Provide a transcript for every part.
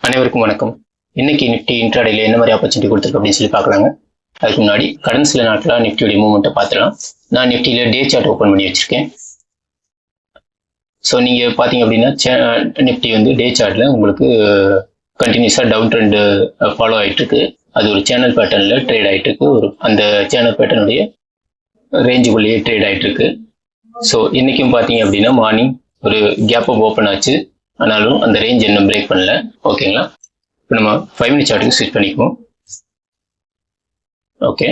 அனைவருக்கும் வணக்கம். இன்னைக்கு நிஃப்டி இன்ட்ராடேல என்ன மாதிரி ஆப்பர்ச்சுனிட்டி கொடுத்துருக்கு அப்படின்னு சொல்லி பார்க்கலாங்க. அதுக்கு முன்னாடி கடன் சில நாட்களாக நிஃப்டியோட மூவ்மெண்ட்டை பார்த்துலாம். நான் நிஃப்டியில டே சார்ட் ஓப்பன் பண்ணி வச்சிருக்கேன். ஸோ நீங்க பார்த்தீங்க அப்படின்னா நிஃப்டி வந்து டே சார்ட்ல உங்களுக்கு கண்டினியூஸாக டவுன் ட்ரெண்ட் ஃபாலோ ஆகிட்டு இருக்கு. அது ஒரு சேனல் பேட்டர்னில் ட்ரேட் ஆகிட்டு இருக்கு. அந்த சேனல் பேட்டர்னுடைய ரேஞ்சுக்குள்ளேயே ட்ரேட் ஆகிட்டு இருக்கு. ஸோ இன்னைக்கும் பார்த்தீங்க அப்படின்னா மார்னிங் ஒரு கேப் அப் ஓப்பன் ஆச்சு. ஆனாலும் அந்த ரேஞ்ச் இன்னும் பிரேக் பண்ணல. ஓகேங்களா. இப்போ நம்ம 5 மினிட் சார்ட்டுக்கு ஸ்விட்ச் பண்ணிக்குவோம். ஓகே,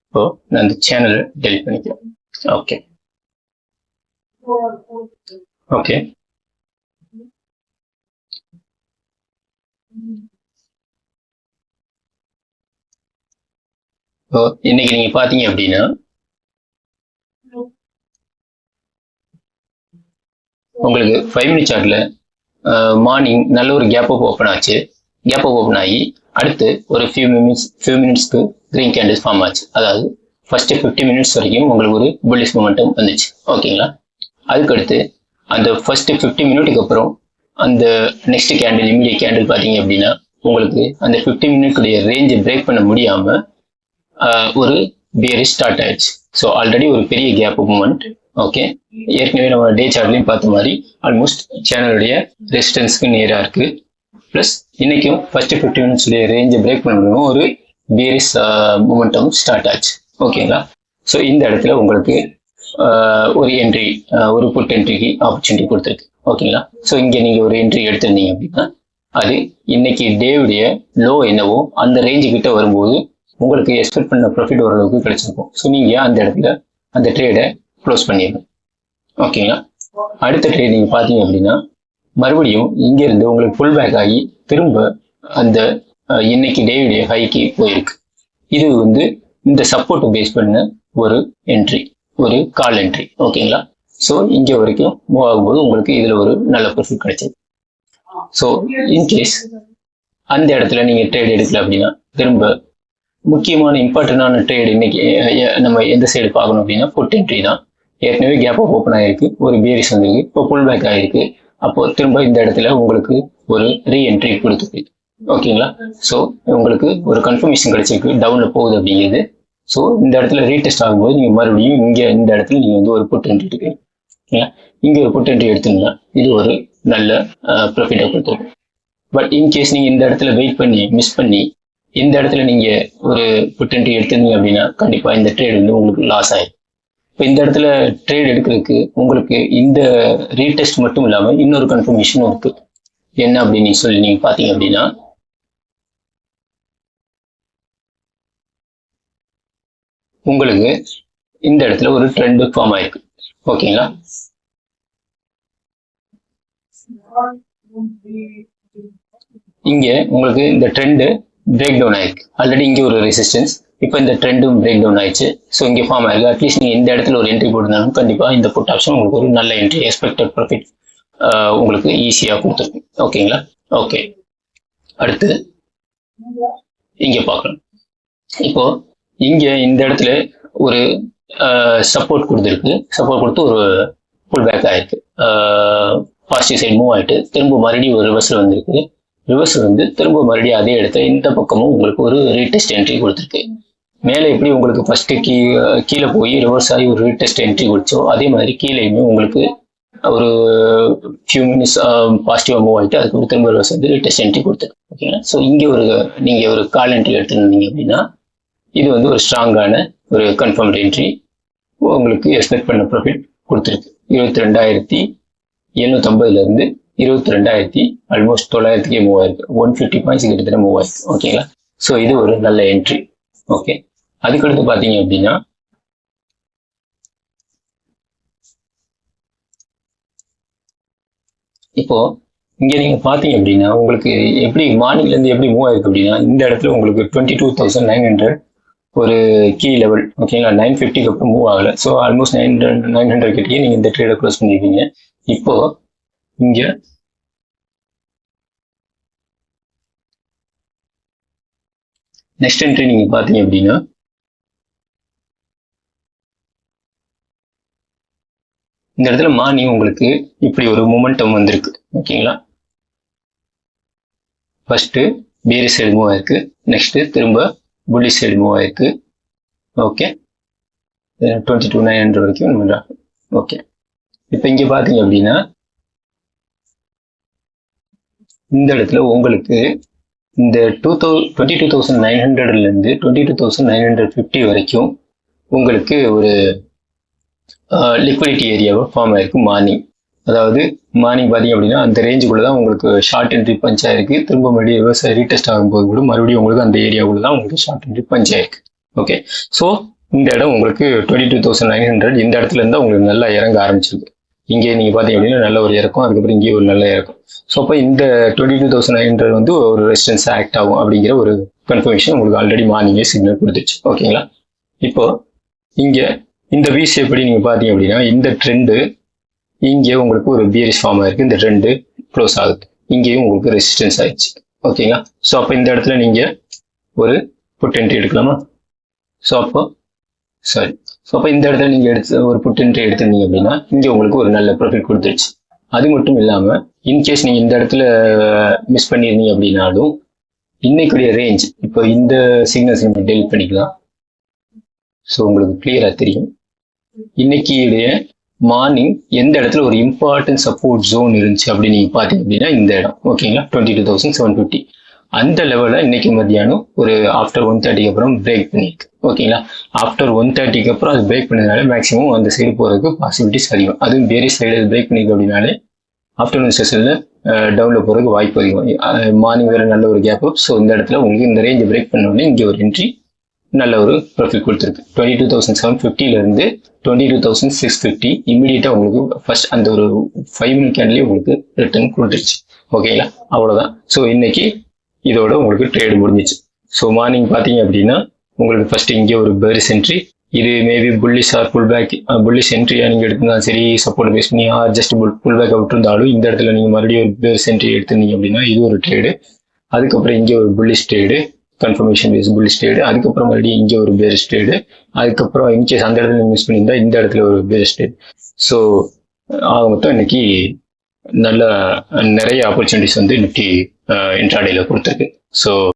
இப்போ நான் அந்த சேனலை டெலிட் பண்ணிக்கிறேன். ஓகே ஓகே இப்போ இன்னைக்கு நீங்க பாத்தீங்க அப்படின்னா உங்களுக்கு 5 மினிட் சார்ட்ல மார்னிங் நல்ல ஒரு கேப் அப் ஓப்பன் ஆச்சு. கேப் அப் ஓப்பன் ஆகி அடுத்து ஒரு ஃபியூ மினிட்ஸ்க்கு கிரீன் கேண்டில் ஃபார்ம் ஆச்சு. அதாவது ஃபர்ஸ்ட் 50 மினிட்ஸ் வரைக்கும் உங்களுக்கு ஒரு புல்லிஷ் மொமெண்டம் வந்துச்சு. ஓகேங்களா. அதுக்கடுத்து அந்த ஃபர்ஸ்ட் 50 மினிட்டுக்கு அப்புறம் அந்த நெக்ஸ்ட் கேண்டில் இமீடியட் கேண்டில் பார்த்தீங்க அப்படின்னா உங்களுக்கு அந்த 50 மினிட்குடைய ரேஞ்சை பிரேக் பண்ண முடியாம ஒரு பியரிஷ் ஸ்டார்ட் ஆயிடுச்சு. ஸோ ஆல்ரெடி ஒரு பெரிய கேப் மூமெண்ட். ஓகே, ஏற்கனவே நம்ம டே சார்ட்லையும் பார்த்த மாதிரி ஆல்மோஸ்ட் சேனலுடைய ரெசிஸ்டன்ஸ்க்கு நேராக இருக்கு. ப்ளஸ் இன்னைக்கும் ஃபர்ஸ்ட் 50 மினிட்ஸுடைய ரேஞ்சை பிரேக் பண்ண முடியும் ஒரு பியரிஷ் மூமெண்டம் ஸ்டார்ட் ஆச்சு. ஓகேங்களா. ஸோ இந்த இடத்துல உங்களுக்கு ஒரு என்ட்ரி, ஒரு புட் என்ட்ரிக்கு ஆப்பர்ச்சுனிட்டி கொடுத்துருக்கு. ஓகேங்களா. ஸோ இங்கே நீங்கள் ஒரு என்ட்ரி எடுத்திருந்தீங்க அப்படின்னா அது இன்னைக்கு டேவுடைய லோ என்னவோ அந்த ரேஞ்சு கிட்ட வரும்போது உங்களுக்கு எக்ஸ்பெக்ட் பண்ண ப்ராஃபிட் ஓரளவுக்கு கிடைச்சிருக்கும். ஸோ நீங்கள் அந்த இடத்துல அந்த ட்ரேடை க்ளோஸ் பண்ணிடணும். ஓகேங்களா. அடுத்த ட்ரேட் நீங்கள் பார்த்தீங்க அப்படின்னா மறுபடியும் இங்கேருந்து உங்களுக்கு புல் பேக் ஆகி திரும்ப அந்த இன்னைக்கு டேவுடைய ஹைக்கு போயிருக்கு. இது வந்து இந்த சப்போர்ட்டை பேஸ் பண்ண ஒரு என்ட்ரி, ஒரு கால் என்ட்ரி. ஓகேங்களா. ஸோ இங்கே வரைக்கும் மூவ் ஆகும்போது உங்களுக்கு இதில் ஒரு நல்ல ப்ராஃபிட் கிடைச்சது. ஸோ இன்கேஸ் அந்த இடத்துல நீங்கள் ட்ரேட் எடுக்கல அப்படின்னா திரும்ப முக்கியமான இம்பார்ட்டன்டான ட்ரேட் இன்னைக்கு நம்ம எந்த சைடு பார்க்கணும் அப்படின்னா புட் என்ட்ரி தான். ஏற்கனவே கேப் அப் ஓப்பன் ஆகிருக்கு, ஒரு பியரிஷ் வந்திருக்கு, இப்போ புல் பேக் ஆகிருக்கு. அப்போ திரும்ப இந்த இடத்துல உங்களுக்கு ஒரு ரீஎன்ட்ரி கொடுத்துருக்கு. ஓகேங்களா. ஸோ உங்களுக்கு ஒரு கன்ஃபர்மேஷன் கிடைச்சிருக்கு டவுனில் போகுது அப்படிங்கிறது. ஸோ இந்த இடத்துல ரீடெஸ்ட் ஆகும்போது நீங்கள் மறுபடியும் இங்கே இந்த இடத்துல நீங்கள் வந்து ஒரு புட் என்ட்ரி இருக்கு. ஓகேங்களா. இங்கே ஒரு புட் என்ட்ரி எடுத்தீங்கன்னா இது ஒரு நல்ல ப்ராஃபிட்டை கொடுத்துருக்கும். பட் இன்கேஸ் நீங்கள் இந்த இடத்துல வெயிட் பண்ணி மிஸ் பண்ணி இந்த இடத்துல நீங்கள் ஒரு புட் என்ட்ரி எடுத்திருந்தீங்க அப்படின்னா கண்டிப்பாக இந்த ட்ரேட் வந்து உங்களுக்கு லாஸ் ஆயிடும். இப்போ இந்த இடத்துல ட்ரேட் எடுக்கிறதுக்கு உங்களுக்கு இந்த ரீடெஸ்ட் மட்டும் இல்லாமல் இன்னொரு கன்ஃபர்மேஷனும் இருக்கு. என்ன அப்படின்னு சொல்லி நீங்கள் பார்த்தீங்க அப்படின்னா உங்களுக்கு இந்த இடத்துல ஒரு ட்ரெண்ட் ஃபார்ம் ஆயிருக்கு. ஓகேங்களா. இங்க உங்களுக்கு இந்த ட்ரெண்ட் பிரேக் டவுன் ஆயிருக்கு. ஆல்ரெடி இங்கே ஒரு ரெசிஸ்டன்ஸ், இப்போ இந்த ட்ரெண்டும் பிரேக் டவுன் ஆயிடுச்சு. ஸோ இங்கே ஃபார்ம் ஆயிருக்கு. அட்லீஸ்ட் நீங்கள் இந்த இடத்துல ஒரு என்ட்ரி போட்டிருந்தாலும் கண்டிப்பாக இந்த புட் ஆப்ஷன் உங்களுக்கு ஒரு நல்ல என்ட்ரி, எக்ஸ்பெக்டட் ப்ராஃபிட் உங்களுக்கு ஈஸியாக கொடுத்துருக்கு. ஓகேங்களா. ஓகே, அடுத்து இங்கே பார்க்கலாம். இப்போ இங்கே இந்த இடத்துல ஒரு சப்போர்ட் கொடுத்துருக்கு. சப்போர்ட் கொடுத்து ஒரு புல் பேக் ஆயிருக்கு. பாசிட்டிவ் சைடு மூவ் ஆகிட்டு திரும்ப மறுபடியும் ஒரு ரிவர்ஸில் வந்திருக்கு. ரிவர்ஸ் வந்து திரும்ப மறுபடியும் அதே இடத்துல இந்த பக்கமும் உங்களுக்கு ஒரு ரீடெஸ்ட் என்ட்ரி கொடுத்துருக்கு. மேலே எப்படி உங்களுக்கு ஃபர்ஸ்ட் கீழே போய் ரிவர்ஸ் ஆகி ஒரு ரீடெஸ்ட் என்ட்ரி கொடுத்தோ அதே மாதிரி கீழேயுமே உங்களுக்கு ஒரு ஃபியூ மினிட்ஸ் பாசிட்டிவாக மூவ் ஆகிட்டு அதுக்கு திரும்ப ரிவர்ஸ் வந்து ரீடெஸ்ட் என்ட்ரி கொடுத்துருக்கு. ஓகேங்களா. ஸோ இங்கே நீங்கள் ஒரு கால் என்ட்ரி எடுத்துருந்தீங்க அப்படின்னா இது வந்து ஒரு ஸ்ட்ராங்கான ஒரு கன்ஃபர்ம்டு என்ட்ரி உங்களுக்கு எக்ஸ்பெக்ட் பண்ண ப்ராஃபிட் கொடுத்துருக்கு. 22,750 22,000 ஆல்மோஸ்ட் 900 மூவ் ஆயிருக்கு. 150 பாயிண்ட்ஸ் கிட்டத்தட்ட மூவ் ஆயிருக்கு. ஓகேங்களா. ஸோ இது ஒரு நல்ல என்ட்ரி. ஓகே, அதுக்கடுத்து பார்த்தீங்க அப்படின்னா இப்போ இங்க நீங்க பாத்தீங்க அப்படின்னா உங்களுக்கு எப்படி மார்னிங்ல இருந்து எப்படி மூவ் ஆயிருக்கு அப்படின்னா இந்த இடத்துல உங்களுக்கு 22,900 ஒரு கீ லெவல். ஓகேங்களா. 950க்கு அப்புறம் மூவ் ஆகல. ஸோ ஆல்மோஸ்ட் 900 கிட்டே நீங்க இந்த ட்ரேடை க்ளோஸ் பண்ணிருக்கீங்க. இப்போ இங்க நெக்ஸ்ட் என்ட்ரி நீங்க பாத்தீங்க அப்படின்னா இந்த இடத்துல மார்னிங் உங்களுக்கு இப்படி ஒரு மொமெண்டம் வந்திருக்கு. ஓகேங்களா. ஃபர்ஸ்ட் பேரிஷ் சைடு மூவ் ஆயிருக்கு, நெக்ஸ்ட் திரும்ப புல்லிஷ் சைடு மூவ் ஆயிருக்கு. ஓகே, 22,900 வரைக்கும். ஓகே, இப்போ இங்க பாத்தீங்க அப்படின்னா இந்த இடத்துல உங்களுக்கு இந்த 22,900ல இருந்து 22,950 வரைக்கும் உங்களுக்கு ஒரு லிக்விடிட்டி ஏரியாவை ஃபார்ம் ஆயிருக்கு மார்னிங். அதாவது மார்னிங் பார்த்தீங்க அப்படின்னா அந்த ரேஞ்சுக்குள்ள தான் உங்களுக்கு ஷார்ட் என்ட்ரி பஞ்ச் ஆயிருக்கு. திரும்ப மறுபடியும் விவசாய ரீடெஸ்ட் ஆகும்போது கூட மறுபடியும் உங்களுக்கு அந்த ஏரியாவுக்குள்ள தான் உங்களுக்கு ஷார்ட் என்ட்ரி பஞ்ச் ஆயிருக்கு. ஓகே, ஸோ இந்த இடம் உங்களுக்கு 22,900 இந்த இடத்துல இருந்தால் உங்களுக்கு நல்லா இறங்க ஆரம்பிச்சிருக்கு. இங்கே நீங்க பார்த்தீங்க அப்படின்னா நல்ல ஒரு இறக்கம், அதுக்கப்புறம் இங்கே ஒரு நல்ல இறக்கம். ஸோ அப்போ இந்த 22,900 வந்து ஒரு ரெசிஸ்டன்ஸ் ஆக்ட் ஆகும் அப்படிங்கிற ஒரு கன்ஃபர்மேஷன் உங்களுக்கு ஆல்ரெடி மார்னிங்கே சிக்னல் கொடுத்துச்சு. ஓகேங்களா, இப்போ இங்க இந்த வி ஷேப் படி நீங்க பாத்தீங்க அப்படின்னா இந்த ட்ரெண்டு இங்கே உங்களுக்கு ஒரு பியரிஷ் ஃபார்ம் ஆயிருக்கு, இந்த ட்ரெண்டு க்ளோஸ் ஆகுது, இங்கேயும் உங்களுக்கு ரெசிஸ்டன்ஸ் ஆயிடுச்சு. ஓகேங்களா, ஸோ அப்போ இந்த இடத்துல நீங்க ஒரு புட் என்ட்ரி எடுக்கலாமா? ஸோ அப்போ இந்த இடத்துல நீங்க எடுத்து ஒரு புட் என்ட்ரி எடுத்திருந்தீங்க அப்படின்னா இங்க உங்களுக்கு ஒரு நல்ல ப்ராஃபிட் கொடுத்துருச்சு. அது மட்டும் இல்லாம இன்கேஸ் நீங்க இந்த இடத்துல மிஸ் பண்ணிருந்தீங்க அப்படின்னாலும் இன்னைக்குடைய ரேஞ்ச் இப்போ இந்த சிக்னல்ஸ் நம்ம டெலிட் பண்ணிக்கலாம். ஸோ உங்களுக்கு கிளியரா தெரியும் இன்னைக்குடைய மார்னிங் எந்த இடத்துல ஒரு இம்பார்ட்டன்ட் சப்போர்ட் ஜோன் இருந்துச்சு அப்படின்னு நீங்க பாத்தீங்க அப்படின்னா இந்த இடம். ஓகேங்களா, 22,750 அந்த லெவலில் இன்னைக்கு மத்தியானம் ஒரு ஆஃப்டர் 1:30 அப்புறம் பிரேக் பண்ணியிருக்கு. ஓகேங்களா, ஆஃப்டர் 1:30 அப்புறம் அது பிரேக் பண்ணதுனால மேக்ஸிமம் அந்த சைடு போறதுக்கு பாசிபிலிட்டிஸ் அதிகம். அதுவும் வேரிய சைடு பிரேக் பண்ணிருக்கு அப்படின்னாலே ஆஃப்டர்நூன் செஷன்ல டவுன்ல போறதுக்கு வாய்ப்பு அதிகம். மார்னிங் வேற நல்ல ஒரு கேப் அப். ஸோ இந்த இடத்துல உங்களுக்கு இந்த ரேஞ்ச் பிரேக் பண்ண உடனே இங்கே ஒரு என்ட்ரி நல்ல ஒரு ப்ராஃபிட் கொடுத்துருக்கு. 22,750ல இருந்து 22,650 இமீடியட்டா உங்களுக்கு ஃபர்ஸ்ட் அந்த ஒரு 5 minute கேண்ட்லயே உங்களுக்கு ரிட்டர்ன் கொடுத்துருச்சு. ஓகேங்களா, அவ்வளவுதான். ஸோ இன்னைக்கு இதோட உங்களுக்கு ட்ரேட் முடிஞ்சிச்சு. ஸோ மார்னிங் பாத்தீங்க அப்படின்னா உங்களுக்கு ஃபர்ஸ்ட் இங்கே ஒரு பேரிஷ் என்ட்ரி, இது maybe bullish or pullback. Bullish என்ட்ரியா நீங்க எடுத்திருந்தாலும் சரி, சப்போர்ட் பேஸ் பண்ணி ஆர் ஜஸ்ட் புல் பேக் விட்டுருந்தாலும் இந்த இடத்துல நீங்க மறுபடியும் ஒரு பேரிஷ் என்ட்ரி எடுத்திருந்தீங்க அப்படின்னா இது ஒரு ட்ரேடு. அதுக்கப்புறம் இங்கே ஒரு bullish trade, confirmation base bullish trade, அதுக்கப்புறம் மறுபடியும் இங்கே ஒரு பேரிஷ் ட்ரேடு, அதுக்கப்புறம் இன்கேஸ் அந்த இடத்துல மிஸ் பண்ணியிருந்தா இந்த இடத்துல ஒரு பேரிஷ் ட்ரேடு. ஸோ ஆக மொத்தம் இன்னைக்கு நல்ல நிறைய ஆப்பர்ச்சுனிட்டிஸ் வந்து இன்னைக்கு இன்ட்ராடேல கொடுத்துருக்கு. ஸோ